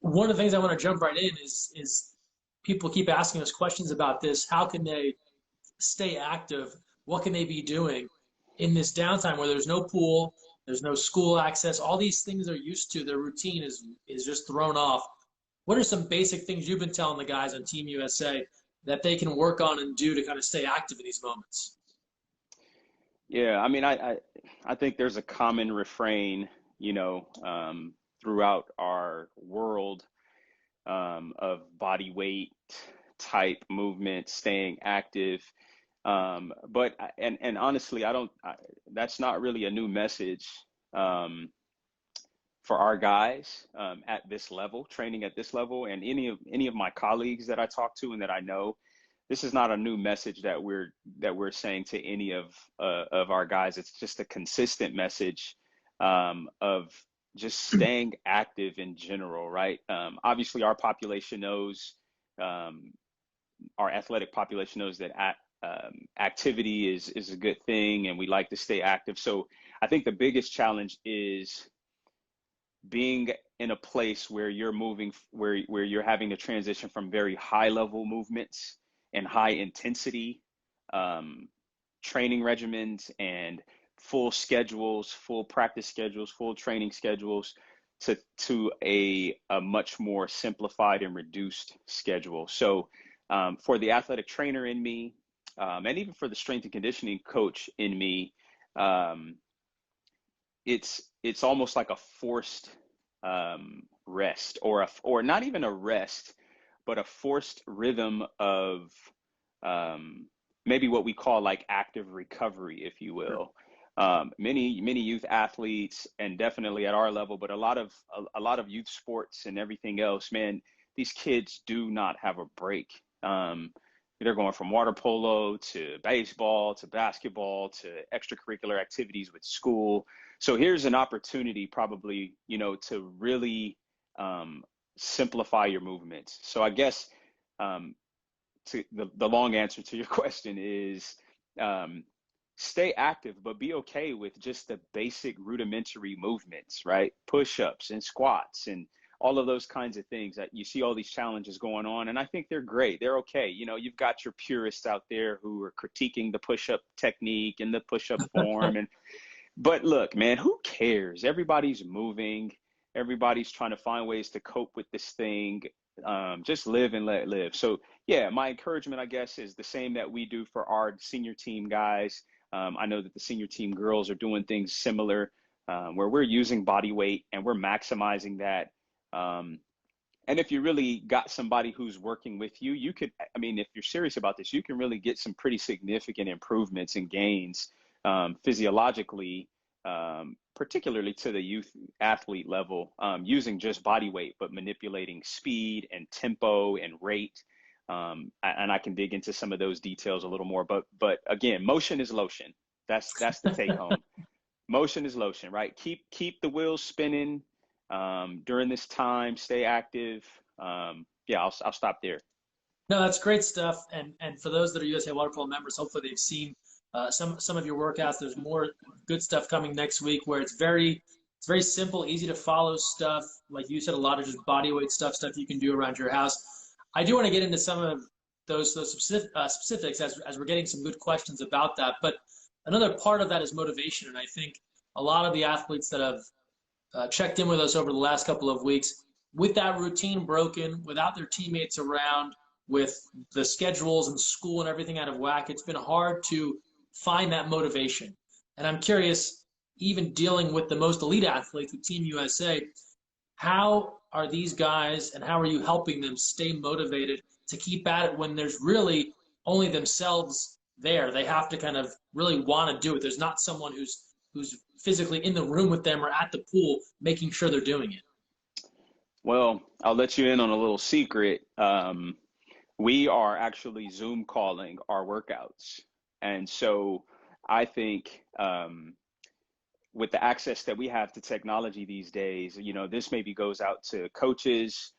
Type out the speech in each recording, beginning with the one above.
One of the things I want to jump right in is people keep asking us questions about this. How can they stay active? What can they be doing in this downtime where there's no pool, there's no school access, all these things they're used to, their routine is just thrown off. What are some basic things you've been telling the guys on Team USA that they can work on and do to kind of stay active in these moments? Yeah, I mean, I think there's a common refrain, throughout our world, of body weight type movement, staying active. And honestly, that's not really a new message for our guys at this level, training at this level, and any of my colleagues that I talk to and that I know. This is not a new message that we're saying to any of our guys. It's just a consistent message of just staying active in general, right? Obviously, our athletic population knows that activity is a good thing, and we like to stay active. So I think the biggest challenge is being in a place where you're moving, where you're having to transition from very high level movements and high intensity training regimens and full schedules, full practice schedules, full training schedules to a much more simplified and reduced schedule. So for the athletic trainer in me, and even for the strength and conditioning coach in me, it's almost like a forced rest, or not even a rest, but a forced rhythm of maybe what we call like active recovery, if you will. Many youth athletes, and definitely at our level, but a lot of youth sports and everything else, man, these kids do not have a break. They're going from water polo to baseball to basketball to extracurricular activities with school. So here's an opportunity probably, to really simplify your movements. So I guess the long answer to your question is stay active, but be okay with just the basic rudimentary movements, right? Push-ups and squats and all of those kinds of things. That you see all these challenges going on, and I think they're great. They're okay. You've got your purists out there who are critiquing the push-up technique and the push-up form, but look, man, who cares? Everybody's moving. Everybody's trying to find ways to cope with this thing. Just live and let live. So yeah, my encouragement, I guess, is the same that we do for our senior team guys. I know that the senior team girls are doing things similar, where we're using body weight and we're maximizing that. And if you really got somebody who's working with you, I mean, if you're serious about this, you can really get some pretty significant improvements and gains physiologically, particularly to the youth athlete level, using just body weight, but manipulating speed and tempo and rate. And I can dig into some of those details a little more, but again, motion is lotion. That's the take home. Motion is lotion, right? Keep the wheels spinning during this time. Stay active. Yeah, I'll stop there. No, that's great stuff. And for those that are USA Water Polo members, hopefully they've seen some of your workouts. There's more good stuff coming next week where it's very simple, easy to follow stuff. Like you said, a lot of just body weight stuff you can do around your house. I do want to get into some of those specifics as we're getting some good questions about that. But another part of that is motivation, and I think a lot of the athletes that have checked in with us over the last couple of weeks, with that routine broken, without their teammates around, with the schedules and school and everything out of whack, it's been hard to find that motivation. And I'm curious, even dealing with the most elite athletes with Team USA, how are these guys and how are you helping them stay motivated to keep at it when there's really only themselves there? They have to kind of really want to do it. There's not someone who's physically in the room with them or at the pool making sure they're doing it. Well, I'll let you in on a little secret. We are actually Zoom calling our workouts. And so I think with the access that we have to technology these days, this maybe goes out to coaches,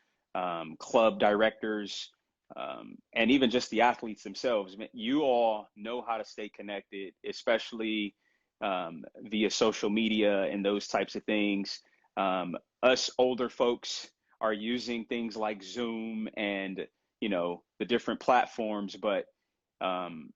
club directors, and even just the athletes themselves. I mean, you all know how to stay connected, especially via social media and those types of things. Us older folks, are using things like Zoom and, you know, the different platforms, but um,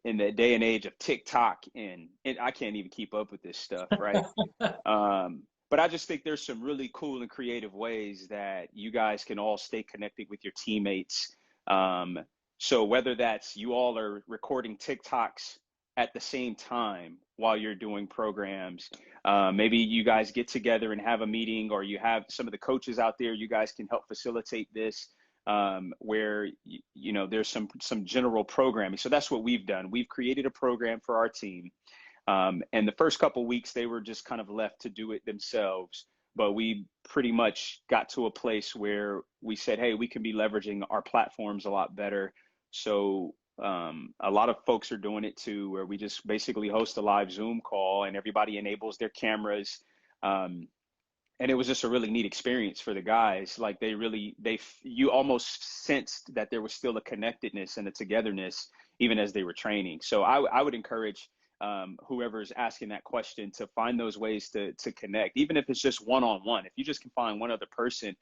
in the day and age of TikTok and I can't even keep up with this stuff, right? But I just think there's some really cool and creative ways that you guys can all stay connected with your teammates. Um, so whether that's you all are recording TikToks at the same time while you're doing programs, maybe you guys get together and have a meeting, or you have some of the coaches out there, you guys can help facilitate this, where you know there's some general programming. So that's what we've done. We've created a program for our team. And the first couple weeks, they were just kind of left to do it themselves. But we pretty much got to a place where we said, hey, we can be leveraging our platforms a lot better. So a lot of folks are doing it too, where we just basically host a live Zoom call and everybody enables their cameras. And it was just a really neat experience for the guys. Like you almost sensed that there was still a connectedness and a togetherness even as they were training. So I would encourage whoever's asking that question to find those ways to connect, even if it's just one-on-one. If you just can find one other person,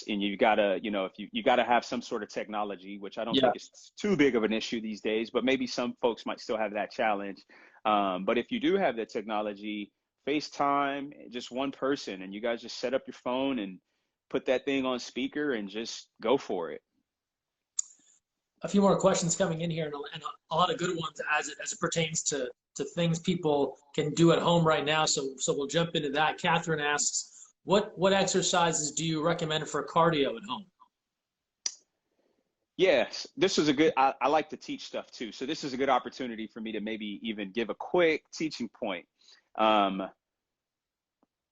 and you gotta, you know, if you gotta have some sort of technology, which I don't Yeah. think is too big of an issue these days, but maybe some folks might still have that challenge. But if you do have the technology, FaceTime, just one person, and you guys just set up your phone and put that thing on speaker and just go for it. A few more questions coming in here, and a lot of good ones as it pertains to things people can do at home right now. So we'll jump into that. Catherine asks, what exercises do you recommend for cardio at home? Yes, this is a good, I like to teach stuff too. So this is a good opportunity for me to maybe even give a quick teaching point. Um,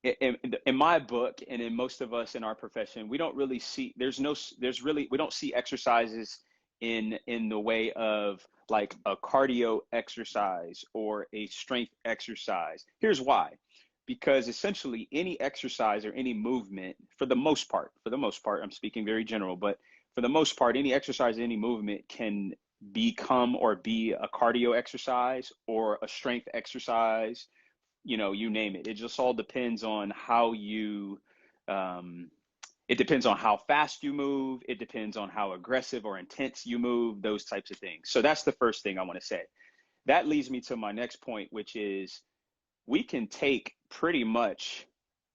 in my book, and in most of us in our profession, we don't really see, we don't see exercises in the way of like a cardio exercise or a strength exercise. Here's why. Because essentially any exercise or any movement, for the most part, I'm speaking very general, but for the most part, any exercise, any movement can become or be a cardio exercise or a strength exercise, you know, you name it. It just all depends on how you, it depends on how fast you move. It depends on how aggressive or intense you move, those types of things. So that's the first thing I want to say. That leads me to my next point, which is we can take pretty much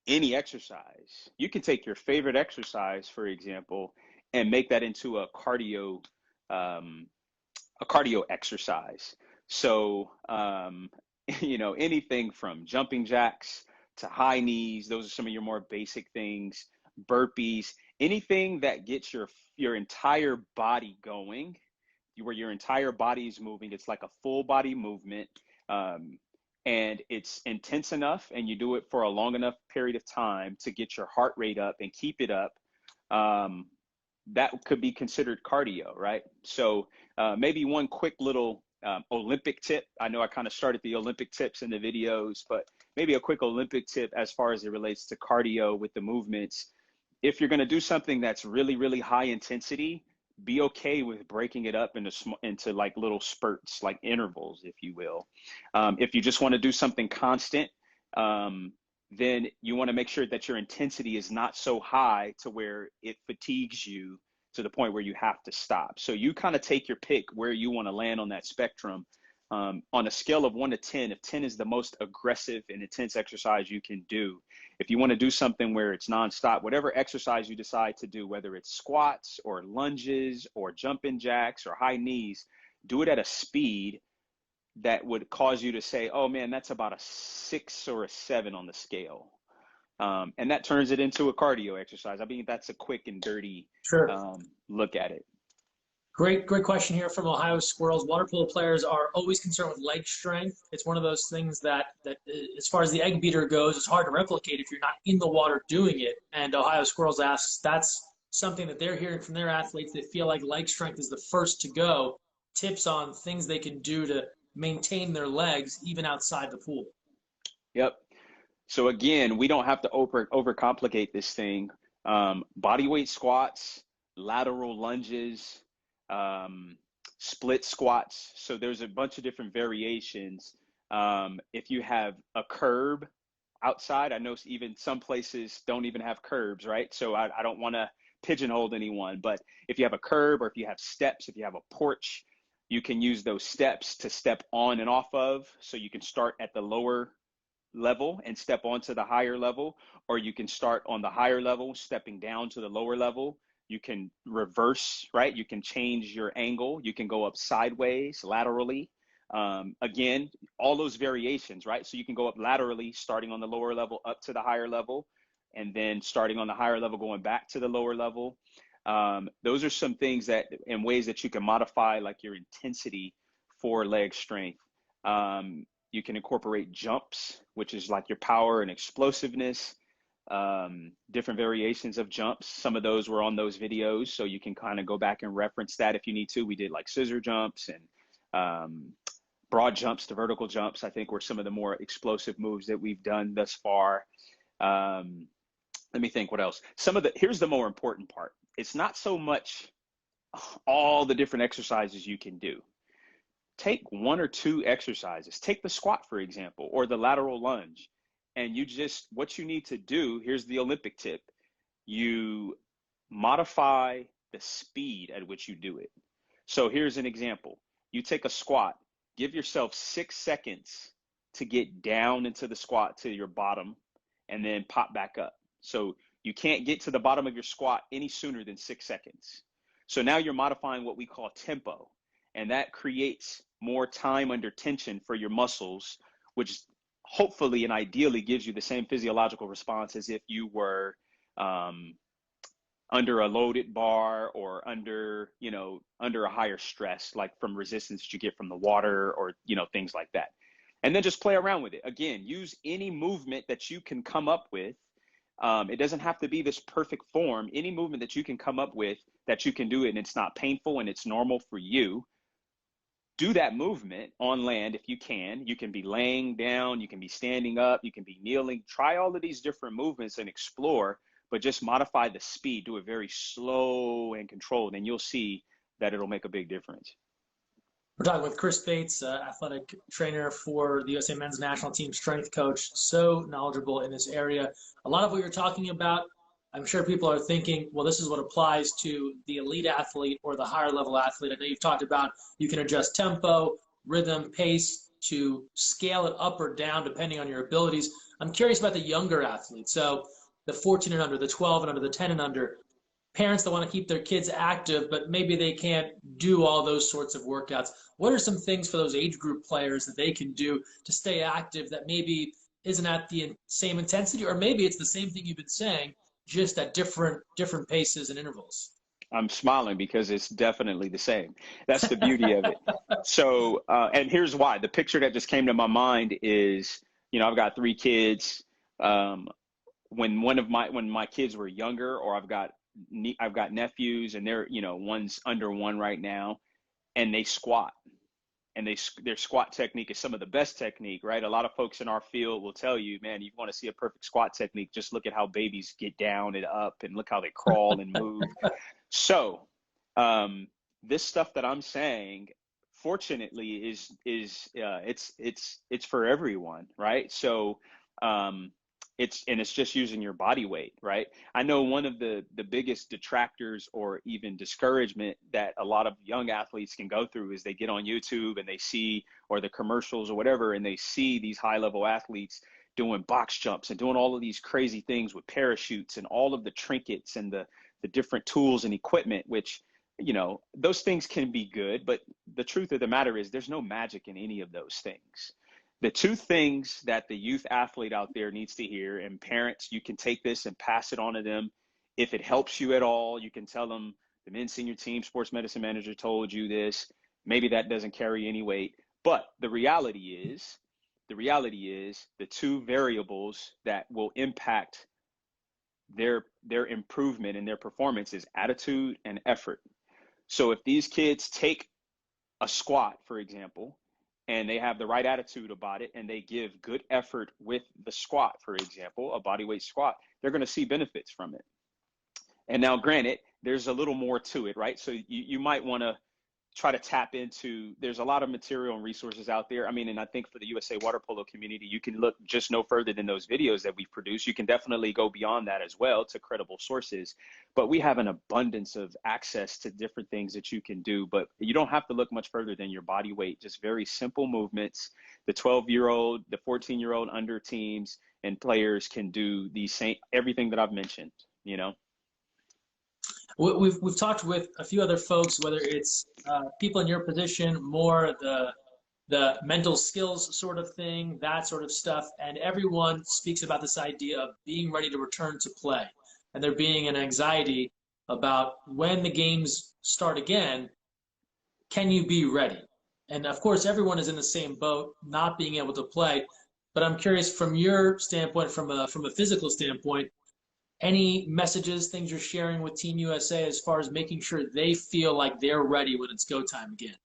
any exercise. You can take your favorite exercise, for example, and make that into a cardio exercise. So, you know, anything from jumping jacks to high knees, those are some of your more basic things, burpees, anything that gets your entire body going, where your entire body is moving. It's like a full body movement. And it's intense enough, and you do it for a long enough period of time to get your heart rate up and keep it up. That could be considered cardio, right? So maybe one quick little Olympic tip. I know I kind of started the Olympic tips in the videos, but maybe a quick Olympic tip as far as it relates to cardio with the movements. If you're going to do something that's really, really high intensity, be okay with breaking it up into like little spurts, like intervals, if you will. If you just want to do something constant, then you want to make sure that your intensity is not so high to where it fatigues you to the point where you have to stop. So you kind of take your pick where you want to land on that spectrum. On a scale of 1 to 10, if 10 is the most aggressive and intense exercise you can do, if you want to do something where it's nonstop, whatever exercise you decide to do, whether it's squats or lunges or jumping jacks or high knees, do it at a speed that would cause you to say, oh man, that's about a 6 or a 7 on the scale. And that turns it into a cardio exercise. I mean, that's a quick and dirty Sure. look at it. Great question here from Ohio Squirrels. Water polo players are always concerned with leg strength. It's one of those things that as far as the egg beater goes, it's hard to replicate if you're not in the water doing it. And Ohio Squirrels asks, that's something that they're hearing from their athletes. They feel like leg strength is the first to go. Tips on things they can do to maintain their legs even outside the pool. Yep. So again, we don't have to overcomplicate this thing. Body weight squats, lateral lunges, split squats. So there's a bunch of different variations. If you have a curb outside. I know even some places don't even have curbs, right? So I don't want to pigeonhole anyone, but if you have a curb or if you have steps, if you have a porch, you can use those steps to step on and off of. So you can start at the lower level and step onto the higher level, or you can start on the higher level, stepping down to the lower level. You can reverse, right? You can change your angle. You can go up sideways, laterally. Again, all those variations, right? So you can go up laterally, starting on the lower level, up to the higher level, and then starting on the higher level, going back to the lower level. Those are some things that, in ways that you can modify, like your intensity for leg strength. You can incorporate jumps, which is like your power and explosiveness, different variations of jumps. Some of those were on those videos, so you can kind of go back and reference that if you need to. We did like scissor jumps and broad jumps to vertical jumps, I think, were some of the more explosive moves that we've done thus far. Let me think what else. Here's the more important part. It's not so much all the different exercises you can do. Take one or two exercises. Take the squat, for example, or the lateral lunge. And what you need to do, here's the Olympic tip. You modify the speed at which you do it. So here's an example. You take a squat, give yourself 6 seconds to get down into the squat to your bottom, and then pop back up. So you can't get to the bottom of your squat any sooner than 6 seconds. So now you're modifying what we call tempo, and that creates more time under tension for your muscles, which hopefully and ideally gives you the same physiological response as if you were under a loaded bar or under a higher stress, like from resistance that you get from the water or, things like that. And then just play around with it. Again, use any movement that you can come up with. It doesn't have to be this perfect form. Any movement that you can come up with that you can do it and it's not painful and it's normal for you, do that movement on land if you can. You can be laying down, you can be standing up, you can be kneeling. Try all of these different movements and explore, but just modify the speed. Do it very slow and controlled, and you'll see that it'll make a big difference. We're talking with Chris Bates, athletic trainer for the USA men's national team, strength coach, so knowledgeable in this area. A lot of what you're talking about, I'm sure people are thinking, well, this is what applies to the elite athlete or the higher level athlete. I know you've talked about you can adjust tempo, rhythm, pace to scale it up or down depending on your abilities. I'm curious about the younger athletes. So the 14 and under, the 12 and under, the 10 and under, parents that want to keep their kids active, but maybe they can't do all those sorts of workouts. What are some things for those age group players that they can do to stay active that maybe isn't at the same intensity, or maybe it's the same thing you've been saying, just at different paces and intervals? I'm smiling because it's definitely the same. That's the beauty of it. So, and here's why. The picture that just came to my mind is, I've got 3 kids. When my kids were younger, or I've got nephews, and they're, one's under 1 right now, and they squat. And their squat technique is some of the best technique, right? A lot of folks in our field will tell you, man, you want to see a perfect squat technique, just look at how babies get down and up and look how they crawl and move. So this stuff that I'm saying, fortunately, it's for everyone, right? So it's just using your body weight, right? I know one of the biggest detractors or even discouragement that a lot of young athletes can go through is they get on YouTube and they see, or the commercials or whatever, and they see these high level athletes doing box jumps and doing all of these crazy things with parachutes and all of the trinkets and the different tools and equipment, which, those things can be good, but the truth of the matter is there's no magic in any of those things. The 2 things that the youth athlete out there needs to hear, and parents, you can take this and pass it on to them. If it helps you at all, you can tell them the men's senior team sports medicine manager told you this. Maybe that doesn't carry any weight, but the reality is the 2 variables that will impact their improvement and their performance is attitude and effort. So if these kids take a squat, for example, and they have the right attitude about it, and they give good effort with the squat, for example, a bodyweight squat, they're going to see benefits from it. And now, granted, there's a little more to it, right? So you might want to try to tap into, there's a lot of material and resources out there. I mean, and I think for the USA water polo community, you can look just no further than those videos that we've produced. You can definitely go beyond that as well to credible sources, but we have an abundance of access to different things that you can do, but you don't have to look much further than your body weight, just very simple movements. The 12-year-old, the 14-year-old under teams and players can do the same, everything that I've mentioned, you know? We've talked with a few other folks, whether it's people in your position, more the mental skills sort of thing, that sort of stuff, and everyone speaks about this idea of being ready to return to play, and there being an anxiety about when the games start again, can you be ready? And of course, everyone is in the same boat, not being able to play. But I'm curious, from your standpoint, from a physical standpoint, any messages, things you're sharing with Team USA as far as making sure they feel like they're ready when it's go time again?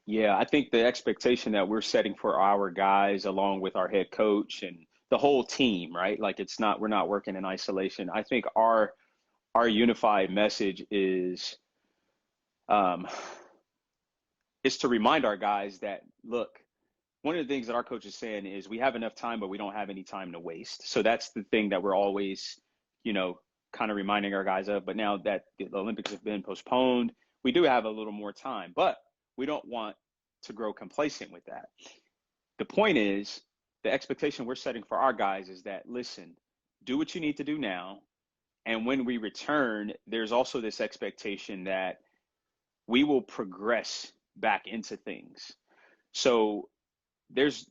Yeah, I think the expectation that we're setting for our guys, along with our head coach and the whole team, right? Like it's not, we're not working in isolation. I think our unified message um, is to remind our guys that, look, one of the things that our coach is saying is we have enough time, but we don't have any time to waste. So that's the thing that we're always, you know, kind of reminding our guys of. But now that the Olympics have been postponed, we do have a little more time, but we don't want to grow complacent with that. The point is, the expectation we're setting for our guys is that, listen, do what you need to do now. And when we return, there's also this expectation that we will progress back into things. So there's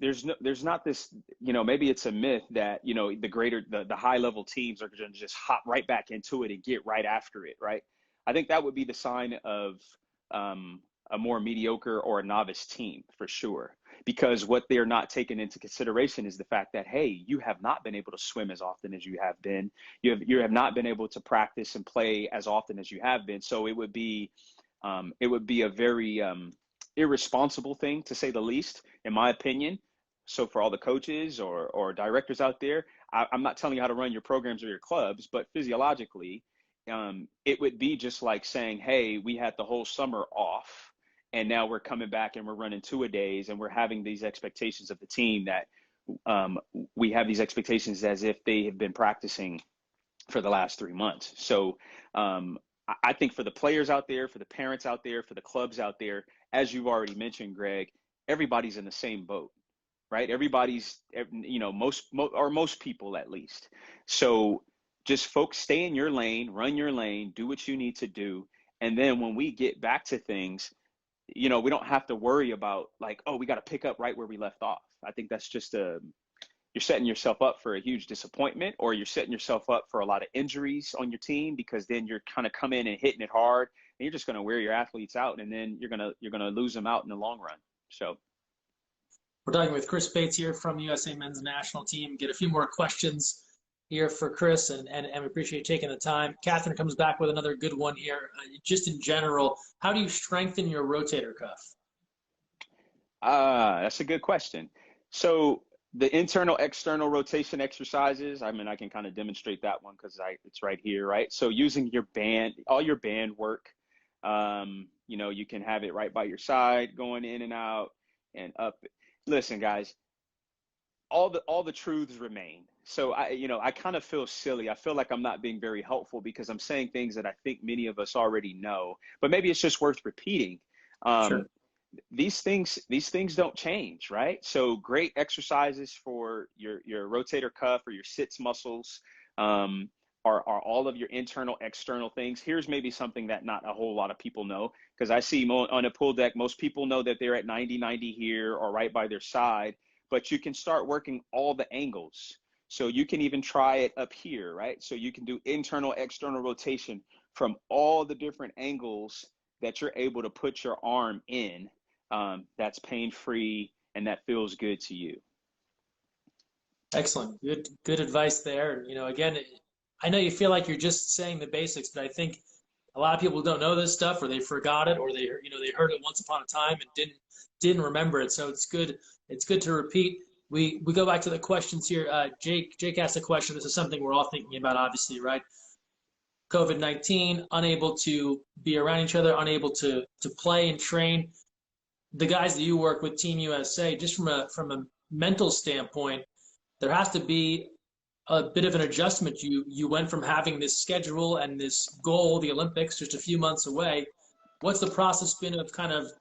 not this, you know, maybe it's a myth that, you know, the high level teams are going to just hop right back into it and get right after it, right? I think that would be the sign of a more mediocre or a novice team for sure, because what they're not taking into consideration is the fact that, hey, you have not been able to swim as often as you have been. You have not been able to practice and play as often as you have been. So it would be a very irresponsible thing, to say the least, in my opinion. So for all the coaches or directors out there, I'm not telling you how to run your programs or your clubs, but physiologically, it would be just like saying, hey, we had the whole summer off and now we're coming back and we're running two-a-days and we're having these expectations of the team that we have these expectations as if they have been practicing for the last 3 months. So I think for the players out there, for the parents out there, for the clubs out there, as you've already mentioned, Greg, everybody's in the same boat, right? Everybody's, you know, most people at least. So just folks, stay in your lane, run your lane, do what you need to do. And then when we get back to things, you know, we don't have to worry about like, oh, we got to pick up right where we left off. I think that's just you're setting yourself up for a huge disappointment, or you're setting yourself up for a lot of injuries on your team, because then you're kind of coming in and hitting it hard and you're just going to wear your athletes out, and then you're going to lose them out in the long run. So We're talking with Chris Bates here from USA Men's National Team. Get a few more questions here for Chris, and we appreciate you taking the time. Catherine comes back with another good one here. Just in general, how do you strengthen your rotator cuff? That's a good question. So the internal external rotation exercises, I mean, I can kind of demonstrate that one because it's right here, right? So using your band, all your band work, you know, you can have it right by your side, going in and out and up. Listen, guys, all the truths remain. So I kind of feel silly. I feel like I'm not being very helpful because I'm saying things that I think many of us already know, but maybe it's just worth repeating. Sure. These things don't change, right? So great exercises for your rotator cuff or your sits muscles are all of your internal, external things. Here's maybe something that not a whole lot of people know, because I see on a pull deck, most people know that they're at 90 here or right by their side, but you can start working all the angles. So you can even try it up here, right? So you can do internal, external rotation from all the different angles that you're able to put your arm in. That's pain-free and that feels good to you. Excellent. Good advice there. You know, again, I know you feel like you're just saying the basics, but I think a lot of people don't know this stuff, or they forgot it, or they heard it once upon a time and didn't remember it. So it's good to repeat. We go back to the questions here. Jake asked a question. This is something we're all thinking about, obviously, right? COVID-19, unable to be around each other, unable to play and train. The guys that you work with, Team USA, just from a mental standpoint, there has to be a bit of an adjustment. You went from having this schedule and this goal, the Olympics, just a few months away. What's the process been of kind of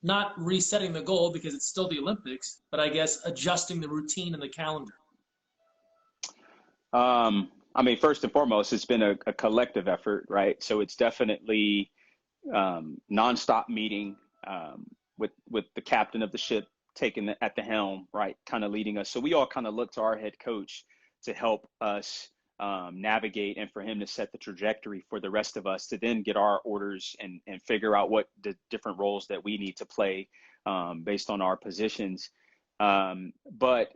not resetting the goal because it's still the Olympics, but I guess adjusting the routine and the calendar? I mean, first and foremost, it's been a collective effort, right? So it's definitely nonstop meeting with the captain of the ship taking at the helm, right, kind of leading us. So we all kind of look to our head coach to help us navigate and for him to set the trajectory for the rest of us to then get our orders and figure out what the different roles that we need to play based on our positions. But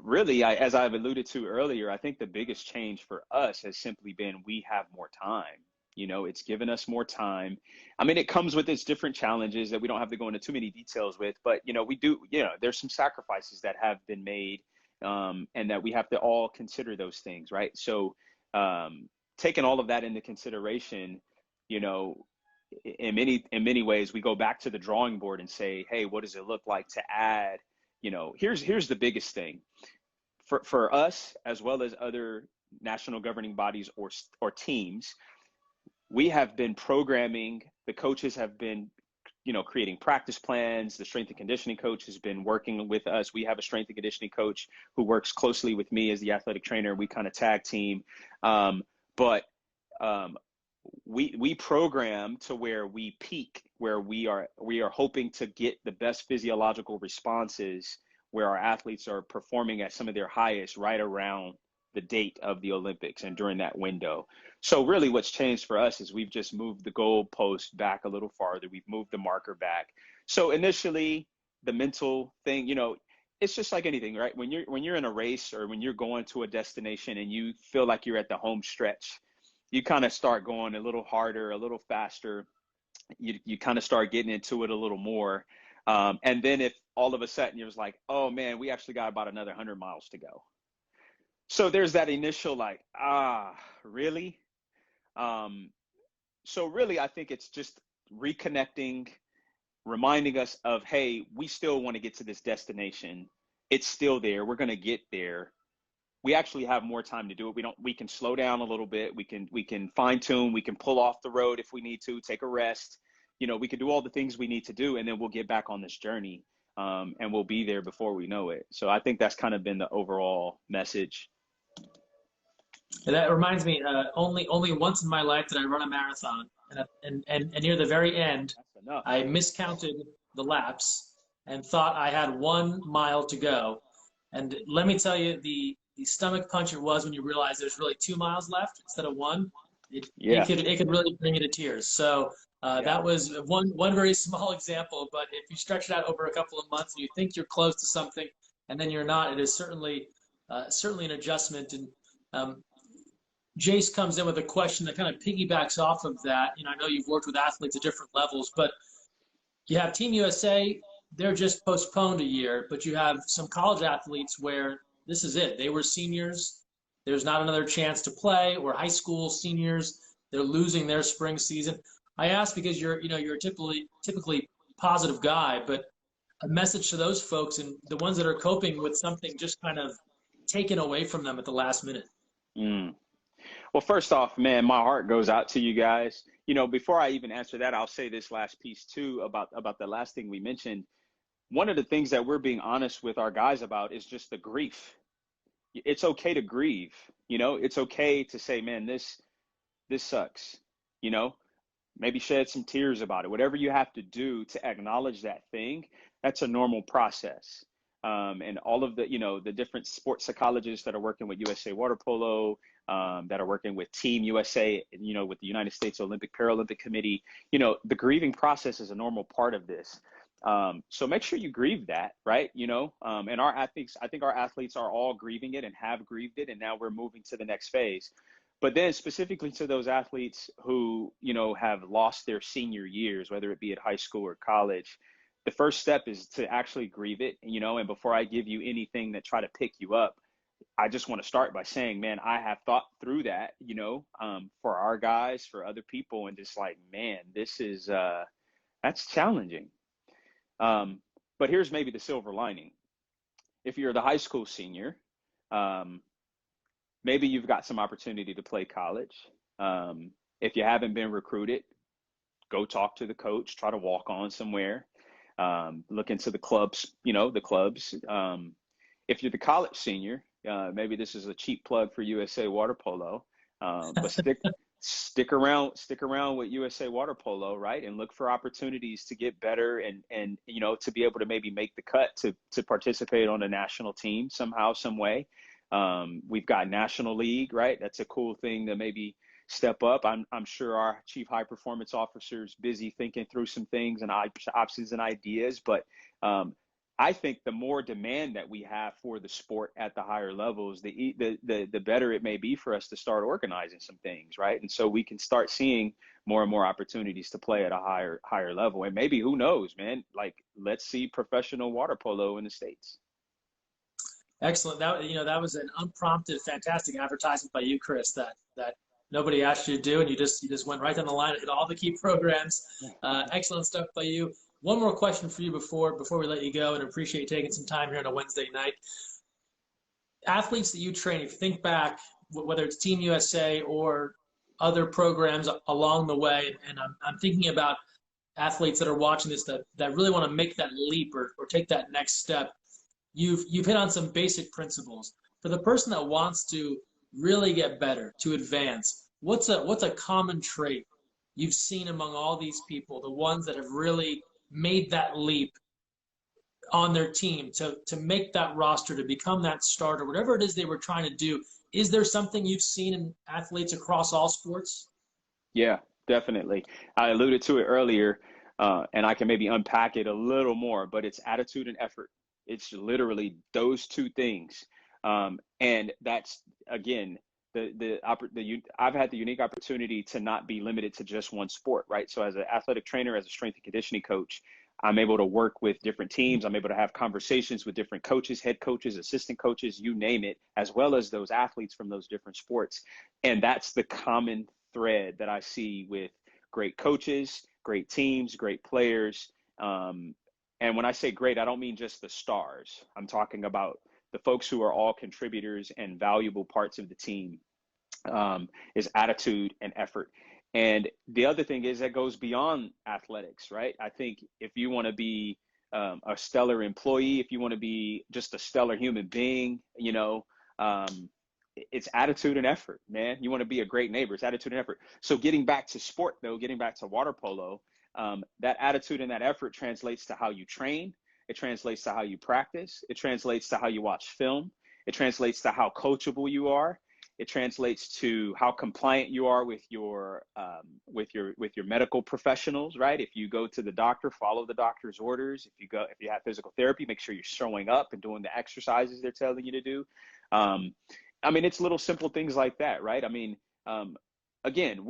really, as I've alluded to earlier, I think the biggest change for us has simply been we have more time. You know, it's given us more time. I mean, it comes with its different challenges that we don't have to go into too many details with, but, you know, we do, you know, there's some sacrifices that have been made and that we have to all consider those things, right? So taking all of that into consideration, you know, in many ways, we go back to the drawing board and say, hey, what does it look like to add? You know, here's the biggest thing for us, as well as other national governing bodies or teams. We have been programming, the coaches have been, you know, creating practice plans. The strength and conditioning coach has been working with us. We have a strength and conditioning coach who works closely with me as the athletic trainer. We kind of tag team. But we program to where we peak, where we are hoping to get the best physiological responses, where our athletes are performing at some of their highest right around the date of the Olympics and during that window. So really what's changed for us is we've just moved the goal post back a little farther. We've moved the marker back. So initially the mental thing, you know, it's just like anything, right? When you're in a race or when you're going to a destination and you feel like you're at the home stretch, you kind of start going a little harder, a little faster. You kind of start getting into it a little more. And then if all of a sudden you're just like, oh man, we actually got about another 100 miles to go. So there's that initial like, really? So really, I think it's just reconnecting, reminding us of, hey, we still want to get to this destination. It's still there. We're going to get there. We actually have more time to do it. We can slow down a little bit. We can fine tune. We can pull off the road if we need to, take a rest. You know, we can do all the things we need to do, and then we'll get back on this journey, and we'll be there before we know it. So I think that's kind of been the overall message. And that reminds me, only once in my life did I run a marathon, and near the very end, I miscounted the laps and thought I had 1 mile to go. And let me tell you, the stomach punch it was when you realize there's really 2 miles left instead of one. It could really bring you to tears. So that was one very small example. But if you stretch it out over a couple of months and you think you're close to something and then you're not, it is certainly an adjustment. And Jace comes in with a question that kind of piggybacks off of that. You know, I know you've worked with athletes at different levels, but you have Team USA. They're just postponed a year, but you have some college athletes where this is it. They were seniors. There's not another chance to play, or high school seniors. They're losing their spring season. I ask because you're a typically positive guy, but a message to those folks and the ones that are coping with something just kind of taken away from them at the last minute. Well, first off, man, my heart goes out to you guys. You know, before I even answer that, I'll say this last piece too about the last thing we mentioned. One of the things that we're being honest with our guys about is just the grief. It's okay to grieve. You know, it's okay to say, man, this sucks. You know, maybe shed some tears about it. Whatever you have to do to acknowledge that thing, that's a normal process. And all of the, you know, the different sports psychologists that are working with USA Water Polo, that are working with Team USA, you know, with the United States Olympic Paralympic Committee, you know, the grieving process is a normal part of this. So make sure you grieve that, right? You know, and our athletes, I think our athletes are all grieving it and have grieved it. And now we're moving to the next phase. But then specifically to those athletes who, you know, have lost their senior years, whether it be at high school or college, the first step is to actually grieve it, you know, and before I give you anything that try to pick you up, I just want to start by saying, man, I have thought through that, for our guys, for other people, and just like, man, this is that's challenging. But here's maybe the silver lining. If you're the high school senior, maybe you've got some opportunity to play college. If you haven't been recruited, go talk to the coach, try to walk on somewhere. Look into the clubs, the clubs. If you're the college senior, maybe this is a cheap plug for USA Water Polo, but stick around with USA Water Polo, right? And look for opportunities to get better and to be able to maybe make the cut to participate on a national team somehow, some way. We've got National League, right? That's a cool thing to maybe step up. I'm sure our chief high performance officer is busy thinking through some things and options and ideas, but I think the more demand that we have for the sport at the higher levels, the better it may be for us to start organizing some things, right? And so we can start seeing more and more opportunities to play at a higher level. And maybe, who knows, man, like, let's see professional water polo in the States. Excellent. That was an unprompted, fantastic advertisement by you, Chris, that nobody asked you to do, and you just went right down the line and hit all the key programs. Excellent stuff by you. One more question for you before we let you go, and appreciate you taking some time here on a Wednesday night. Athletes that you train, if you think back, whether it's Team USA or other programs along the way, and I'm thinking about athletes that are watching this that really want to make that leap or take that next step. You've hit on some basic principles. For the person that wants to really get better, to advance, what's a common trait you've seen among all these people, the ones that have really made that leap on their team to make that roster, to become that starter, whatever it is they were trying to do? Is there something you've seen in athletes across all sports? Yeah, definitely. I alluded to it earlier, and I can maybe unpack it a little more, but it's attitude and effort. It's literally those two things. And that's, again, I've had the unique opportunity to not be limited to just one sport, right? So as an athletic trainer, as a strength and conditioning coach, I'm able to work with different teams. I'm able to have conversations with different coaches, head coaches, assistant coaches, you name it, as well as those athletes from those different sports. And that's the common thread that I see with great coaches, great teams, great players. And when I say great, I don't mean just the stars. I'm talking about the folks who are all contributors and valuable parts of the team, is attitude and effort. And the other thing is that goes beyond athletics, right? I think if you want to be a stellar employee, if you want to be just a stellar human being, it's attitude and effort, man. You want to be a great neighbor, it's attitude and effort. So getting back to sport, though, getting back to water polo, that attitude and that effort translates to how you train. It translates to how you practice. It translates to how you watch film. It translates to how coachable you are. It translates to how compliant you are with your medical professionals, right? If you go to the doctor, follow the doctor's orders. If you have physical therapy, make sure you're showing up and doing the exercises they're telling you to do. It's little simple things like that, right? Again,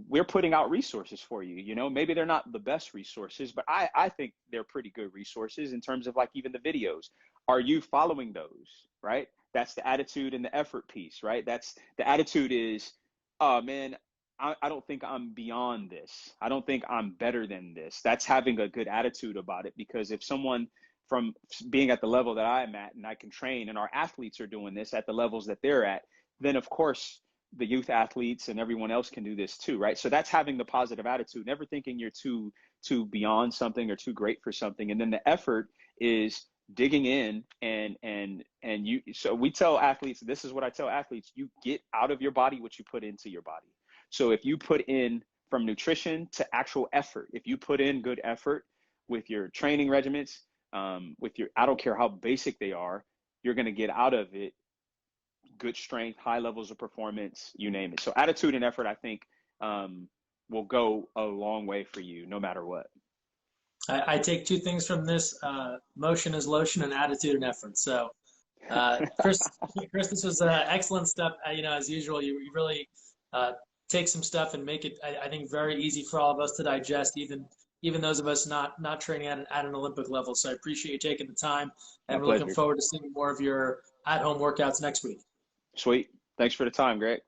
we're putting out resources for you. Maybe they're not the best resources, but I think they're pretty good resources in terms of, like, even the videos. Are you following those, right? That's the attitude and the effort piece, right? That's the attitude is, oh man, I don't think I'm beyond this. I don't think I'm better than this. That's having a good attitude about it, because if someone from being at the level that I'm at and I can train, and our athletes are doing this at the levels that they're at, then of course the youth athletes and everyone else can do this too, right? So that's having the positive attitude, never thinking you're too beyond something or too great for something. And then the effort is digging in so we tell athletes, this is what I tell athletes, you get out of your body what you put into your body. So if you put in, from nutrition to actual effort, if you put in good effort with your training regimens, I don't care how basic they are, you're going to get out of it good strength, high levels of performance, you name it. So attitude and effort, I think, will go a long way for you no matter what. I take two things from this: motion is lotion, and attitude and effort. So, Chris, this was excellent stuff. As usual, you really take some stuff and make it, I think, very easy for all of us to digest, even those of us not training at an Olympic level. So I appreciate you taking the time, and we're looking forward to seeing more of your at-home workouts next week. Sweet. Thanks for the time, Greg.